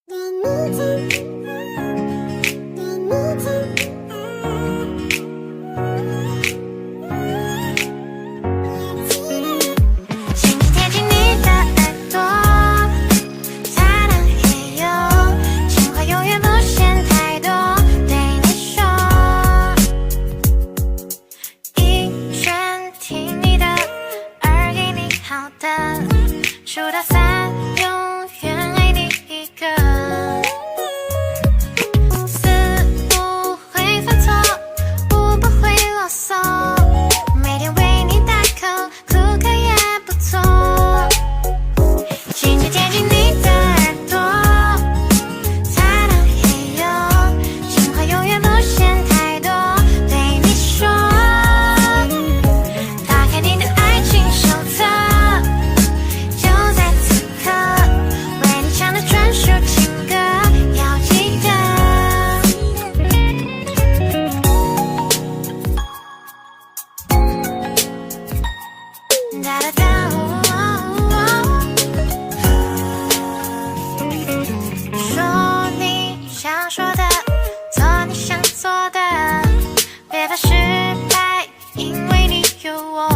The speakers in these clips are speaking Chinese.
说你想说的，做你想做的，别怕失败，因为你有我。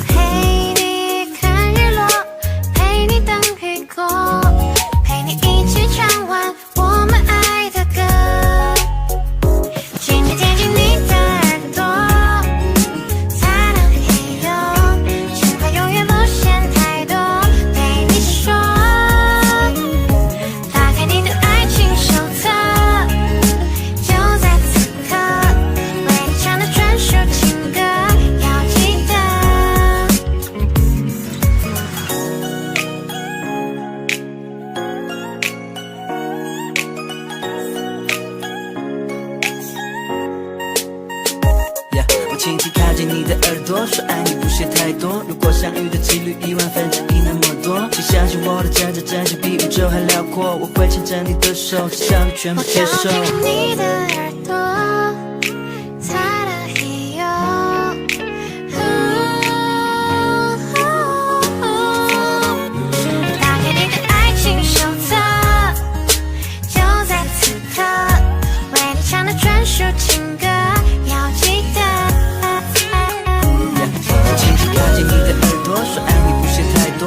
陪你看日落，陪你等雨过，陪你一起唱完我们爱的歌，轻轻贴近你的耳朵，才能嘿呦，情话永远不嫌太多，对你说，打开你的爱情手册，就在此刻，为你唱的专属情歌，要记得。我轻轻靠近你的耳朵，说爱你不屑太多。如果相遇的几率1/1000那么多，请相信我的真诚，真心比宇宙还辽阔。我会牵着你的手，只要你全部接受。我想贴近你的耳朵，才能嘿呦。打开你的爱情手册，就在此刻，为你唱的专属情歌，要记得。我轻轻靠近你的耳朵，说爱你不屑太多。